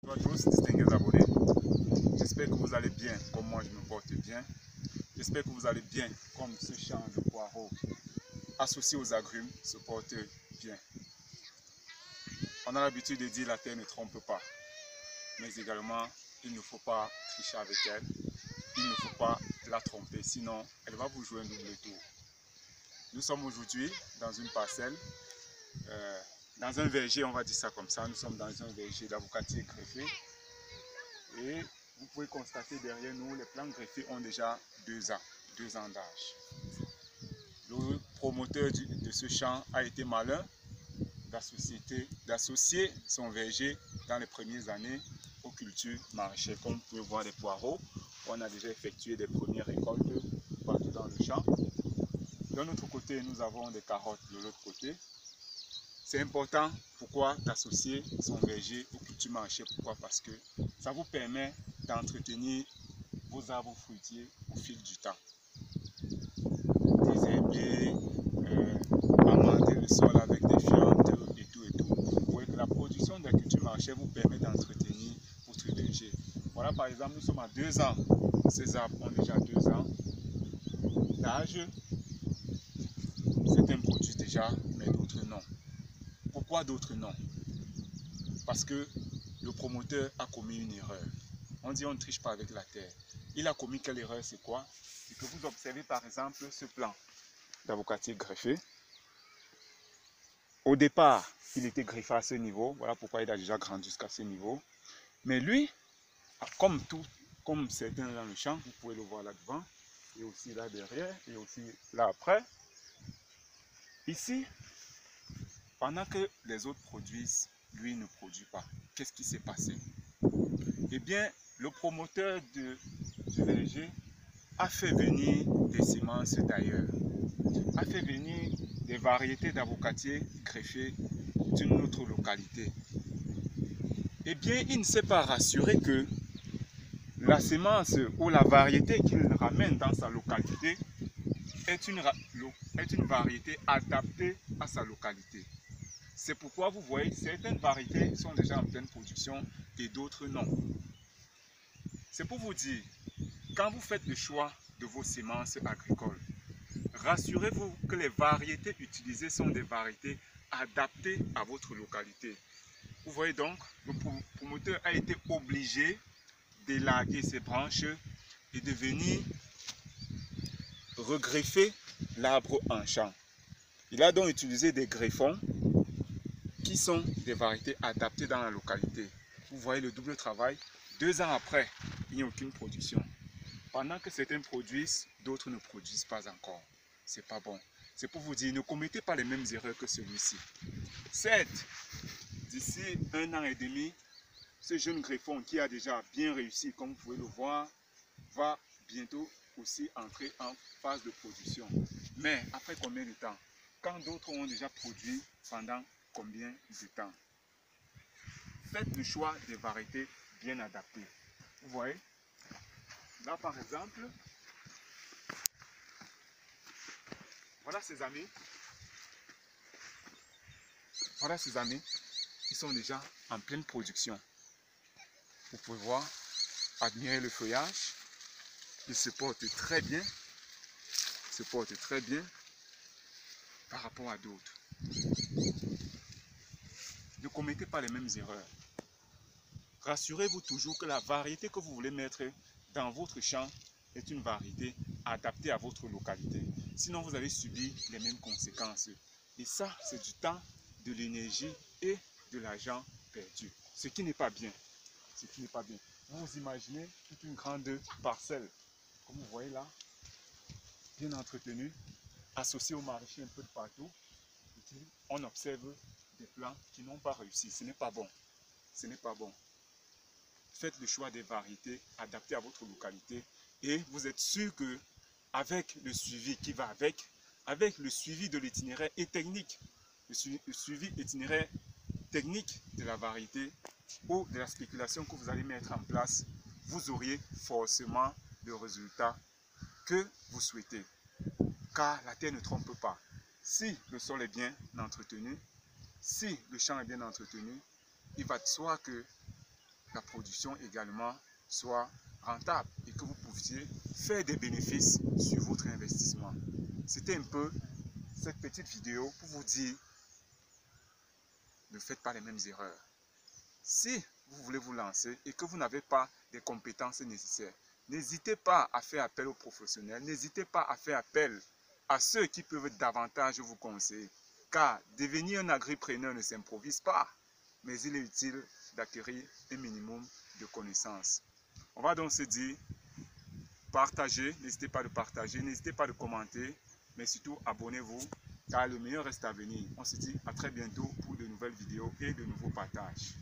Bonjour à tous, distingués abonnés. J'espère que vous allez bien, comme moi je me porte bien. J'espère que vous allez bien, comme ce champ de poireaux associé aux agrumes se porte bien. On a l'habitude de dire la terre ne trompe pas, mais également il ne faut pas tricher avec elle. Il ne faut pas la tromper, sinon elle va vous jouer un double tour. Nous sommes aujourd'hui dans une parcelle, dans un verger, on va dire ça comme ça. Nous sommes dans un verger d'avocatiers greffés. Et vous pouvez constater derrière nous, les plants greffés ont déjà 2 ans d'âge. Le promoteur de ce champ a été malin d'associer son verger dans les premières années aux cultures maraîchères. Comme vous pouvez voir les poireaux, on a déjà effectué des premières récoltes partout dans le champ. D'un autre côté, nous avons des carottes de l'autre côté. C'est important, pourquoi d'associer son verger aux cultures maraîchères? Pourquoi? Parce que ça vous permet d'entretenir vos arbres fruitiers au fil du temps. Désherber, amender le sol avec des fientes et tout et tout. Vous voyez que la production de la culture maraîchère vous permet d'entretenir votre verger. Voilà, par exemple, nous sommes à 2 ans. Ces arbres ont déjà 2 ans d'âge. Certains produisent déjà, mais d'autres non. Pourquoi d'autres non? Parce que le promoteur a commis une erreur. On dit on ne triche pas avec la terre. Il a commis quelle erreur? C'est quoi? C'est que vous observez par exemple ce plant d'avocatier greffé. Au départ, il était greffé à ce niveau. Voilà pourquoi il a déjà grandi jusqu'à ce niveau. Mais lui, comme certains dans le champ, vous pouvez le voir là devant, et aussi là derrière, et aussi là après. Ici, pendant que les autres produisent, lui ne produit pas. Qu'est-ce qui s'est passé? Eh bien, le promoteur du verger a fait venir des semences d'ailleurs, a fait venir des variétés d'avocatiers greffés d'une autre localité. Eh bien, il ne s'est pas rassuré que la semence ou la variété qu'il ramène dans sa localité est une variété adaptée à sa localité. C'est pourquoi vous voyez certaines variétés sont déjà en pleine production et d'autres non. C'est pour vous dire, quand vous faites le choix de vos semences agricoles, rassurez-vous que les variétés utilisées sont des variétés adaptées à votre localité. Vous voyez donc, le promoteur a été obligé d'élaguer ses branches et de venir regreffer l'arbre en champ. Il a donc utilisé des greffons qui sont des variétés adaptées dans la localité. Vous voyez le double travail. 2 ans après, il n'y a aucune production. Pendant que certains produisent, d'autres ne produisent pas encore. C'est pas bon. C'est pour vous dire, ne commettez pas les mêmes erreurs que celui-ci. Certes, d'ici 1 an et demi, ce jeune greffon qui a déjà bien réussi, comme vous pouvez le voir, va bientôt aussi entrer en phase de production. Mais après combien de temps? Quand d'autres ont déjà produit, pendant combien de temps? Faites le choix des variétés bien adaptées. Vous voyez, là par exemple, voilà ces amis. Voilà ces amis qui sont déjà en pleine production. Vous pouvez voir, admirer le feuillage. Il se porte très bien. Se porte très bien par rapport à d'autres. Ne commettez pas les mêmes erreurs. Rassurez-vous toujours que la variété que vous voulez mettre dans votre champ est une variété adaptée à votre localité. Sinon, vous allez subir les mêmes conséquences. Et ça, c'est du temps, de l'énergie et de l'argent perdu. Ce qui n'est pas bien. Ce qui n'est pas bien. Vous imaginez toute une grande parcelle, comme vous voyez là, bien entretenue, associée aux maraîchers un peu de partout. Et puis, on observe des plants qui n'ont pas réussi. Ce n'est pas bon. Ce n'est pas bon. Faites le choix des variétés adaptées à votre localité et vous êtes sûr que avec le suivi qui va avec le suivi de l'itinéraire et technique, le suivi itinéraire technique de la variété ou de la spéculation que vous allez mettre en place, vous auriez forcément le résultat que vous souhaitez. Car la terre ne trompe pas. Si le sol est bien entretenu, si le champ est bien entretenu, il va de soi que la production également soit rentable et que vous puissiez faire des bénéfices sur votre investissement. C'était un peu cette petite vidéo pour vous dire, ne faites pas les mêmes erreurs. Si vous voulez vous lancer et que vous n'avez pas les compétences nécessaires, n'hésitez pas à faire appel aux professionnels, n'hésitez pas à faire appel à ceux qui peuvent davantage vous conseiller. Car devenir un agripreneur ne s'improvise pas, mais il est utile d'acquérir un minimum de connaissances. On va donc se dire, partagez, n'hésitez pas de partager, n'hésitez pas de commenter, mais surtout abonnez-vous, car le meilleur reste à venir. On se dit à très bientôt pour de nouvelles vidéos et de nouveaux partages.